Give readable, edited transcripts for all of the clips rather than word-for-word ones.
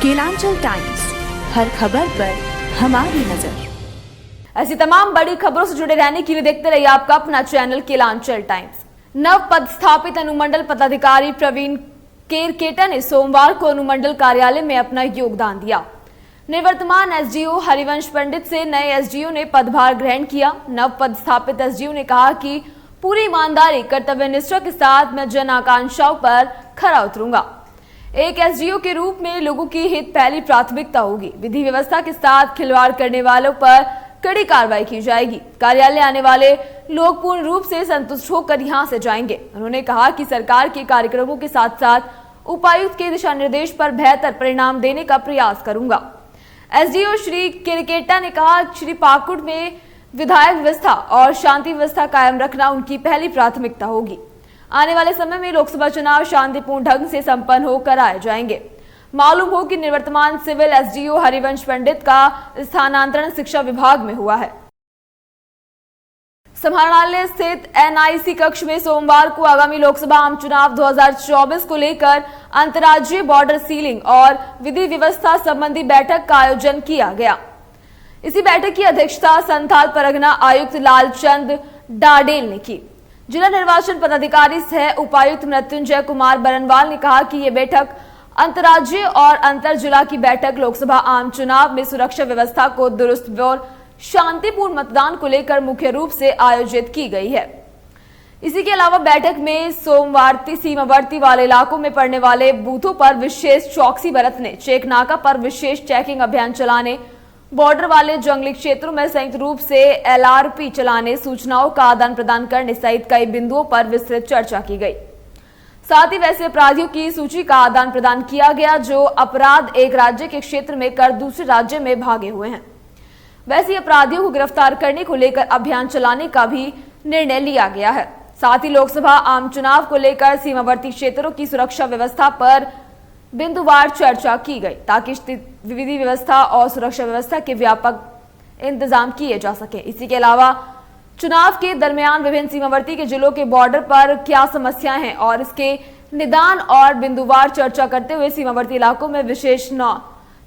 Kelanchal Times, हर खबर पर हमारी नजर। ऐसी तमाम बड़ी खबरों से जुड़े रहने के लिए देखते रहिए आपका अपना चैनल केलांचल टाइम्स। नव पदस्थापित अनुमंडल पदाधिकारी प्रवीण केरकेटा ने सोमवार को अनुमंडल कार्यालय में अपना योगदान दिया। निवर्तमान एसडीओ हरिवंश पंडित से नए एसडीओ ने पदभार ग्रहण किया। नव पदस्थापित एसडीओ ने कहा कि पूरी ईमानदारी, कर्तव्य निष्ठा के साथ मैं जन आकांक्षाओं पर खरा उतरूंगा। एक एसडीओ के रूप में लोगों की हित पहली प्राथमिकता होगी। विधि व्यवस्था के साथ खिलवाड़ करने वालों पर कड़ी कार्रवाई की जाएगी। कार्यालय आने वाले लोग पूर्ण रूप से संतुष्ट होकर यहां से जाएंगे। उन्होंने कहा कि सरकार के कार्यक्रमों के साथ साथ उपायुक्त के दिशा निर्देश पर बेहतर परिणाम देने का प्रयास करूंगा। एसडीओ श्री केरकेटा ने कहा, श्री पाकुड़ में विधायक व्यवस्था और शांति व्यवस्था कायम रखना उनकी पहली प्राथमिकता होगी। आने वाले समय में लोकसभा चुनाव शांतिपूर्ण ढंग से संपन्न हो कराए जाएंगे। मालूम हो कि निवर्तमान सिविल एसडीओ हरिवंश पंडित का स्थानांतरण शिक्षा विभाग में हुआ है। समाहरणालय स्थित एनआईसी कक्ष में सोमवार को आगामी लोकसभा आम चुनाव 2024 को लेकर अंतर्राज्यीय बॉर्डर सीलिंग और विधि व्यवस्था संबंधी बैठक का आयोजन किया गया। इसी बैठक की अध्यक्षता संथाल परगना आयुक्त लालचंद डाडेल ने की। जिला निर्वाचन पदाधिकारी सह उपायुक्त मृत्युंजय कुमार बरनवाल ने कहा कि यह बैठक अंतर्राज्यीय और अंतर जिला की बैठक लोकसभा आम चुनाव में सुरक्षा व्यवस्था को दुरुस्त और शांतिपूर्ण मतदान को लेकर मुख्य रूप से आयोजित की गई है। इसी के अलावा बैठक में सोमवार सीमावर्ती वाले इलाकों में पड़ने वाले बूथों पर विशेष चौकसी बरतने, चेक नाका पर विशेष चेकिंग अभियान चलाने, बॉर्डर वाले जंगली क्षेत्रों में संयुक्त रूप से एलआरपी चलाने, सूचनाओं का आदान प्रदान करने सहित कई बिंदुओं पर विस्तृत चर्चा की गई। साथ ही वैसे अपराधियों की सूची का आदान प्रदान किया गया जो अपराध एक राज्य के क्षेत्र में कर दूसरे राज्य में भागे हुए हैं। वैसे अपराधियों को गिरफ्तार करने को लेकर अभियान चलाने का भी निर्णय लिया गया है। साथ ही लोकसभा आम चुनाव को लेकर सीमावर्ती क्षेत्रों की सुरक्षा व्यवस्था पर बिंदुवार चर्चा की गई ताकि विधि व्यवस्था और सुरक्षा व्यवस्था के व्यापक इंतजाम किए जा सके। इसी के अलावा चुनाव के दरमियान विभिन्न सीमावर्ती के जिलों के बॉर्डर पर क्या समस्याएं हैं और इसके निदान और बिंदुवार चर्चा करते हुए सीमावर्ती इलाकों में विशेष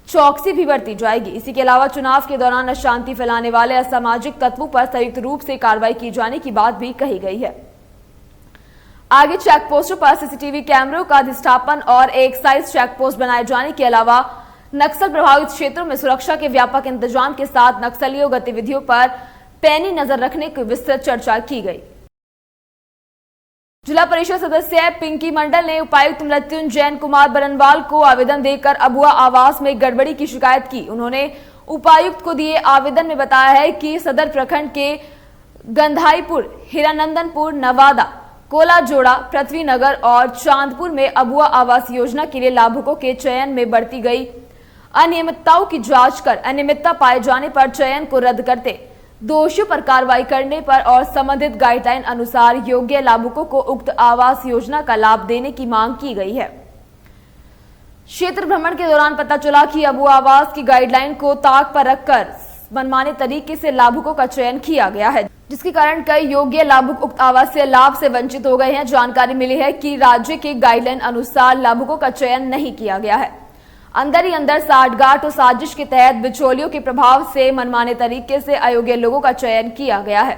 चौकसी भी बरती जाएगी। इसी के अलावा चुनाव के दौरान अशांति फैलाने वाले असामाजिक तत्वों पर संयुक्त रूप से कार्रवाई की जाने की बात भी कही गई है। आगे चेक पोस्टों पर सीसीटीवी कैमरों का अधिष्ठापन और एक साइज चेक पोस्ट बनाए जाने के अलावा नक्सल प्रभावित क्षेत्रों में सुरक्षा के व्यापक इंतजाम के साथ नक्सलियों गतिविधियों पर पैनी नजर रखने की विस्तृत चर्चा की गई। जिला परिषद सदस्य पिंकी मंडल ने उपायुक्त मृत्युंजय कुमार बरनवाल को आवेदन देकर अबुआ आवास में गड़बड़ी की शिकायत की। उन्होंने उपायुक्त को दिए आवेदन में बताया है कि सदर प्रखंड के गंधाईपुर, हीरानंदनपुर, नवादा, कोला जोड़ा, पृथ्वी नगर और चांदपुर में अबुआ आवास योजना के लिए लाभुकों के चयन में बरती गई अनियमितताओं की जांच कर अनियमितता पाए जाने पर चयन को रद्द करते, दोषियों पर कार्रवाई करने पर और संबंधित गाइडलाइन अनुसार योग्य लाभुकों को उक्त आवास योजना का लाभ देने की मांग की गई है। क्षेत्र भ्रमण के दौरान पता चला कि अबुआ आवास की गाइडलाइन को ताक पर रखकर मनमाने तरीके से लाभुकों का चयन किया गया है, जिसके कारण कई योग्य लाभुक उक्त आवास से लाभ से वंचित हो गए हैं। जानकारी मिली है कि राज्य के गाइडलाइन अनुसार लाभुकों का चयन नहीं किया गया है। अंदर ही अंदर साठगांठ और साजिश के तहत बिचौलियों के प्रभाव से मनमाने तरीके से अयोग्य लोगों का चयन किया गया है।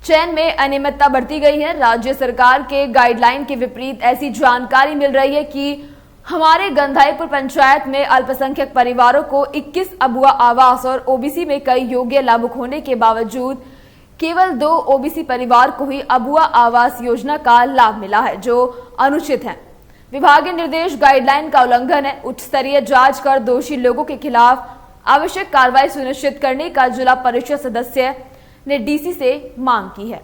चयन में अनियमितता बरती गई है। राज्य सरकार के गाइडलाइन के विपरीत ऐसी जानकारी मिल रही है कि हमारे गंधाईपुर पंचायत में अल्पसंख्यक परिवारों को 21 अबुआ आवास और ओबीसी में कई योग्य लाभुक होने के बावजूद केवल 2 ओबीसी परिवार को ही अबुआ आवास योजना का लाभ मिला है, जो अनुचित है। विभागीय निर्देश गाइडलाइन का उल्लंघन है। उच्च स्तरीय जांच कर दोषी लोगों के खिलाफ आवश्यक कार्रवाई सुनिश्चित करने का जिला परिषद सदस्य ने डीसी से मांग की है।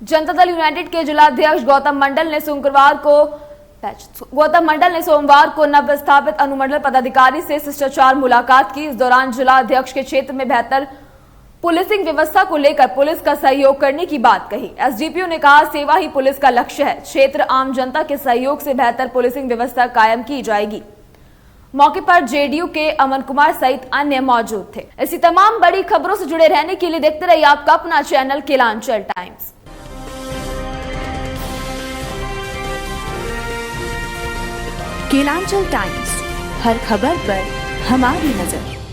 जनता दल यूनाइटेड के जिलाध्यक्ष गौतम मंडल ने सोमवार को नवस्थापित अनुमंडल पदाधिकारी से शिष्टाचार मुलाकात की। इस दौरान जिला अध्यक्ष के क्षेत्र में बेहतर पुलिसिंग व्यवस्था को लेकर पुलिस का सहयोग करने की बात कही। एसडीपीओ ने कहा, सेवा ही पुलिस का लक्ष्य है। क्षेत्र आम जनता के सहयोग से बेहतर पुलिसिंग व्यवस्था कायम की जाएगी। मौके पर जेडीयू के अमन कुमार सहित अन्य मौजूद थे। ऐसी तमाम बड़ी खबरों से जुड़े रहने के लिए देखते रहिए आपका अपना channel Kelanchal Times. Kelanchal Times, हर खबर पर हमारी नजर।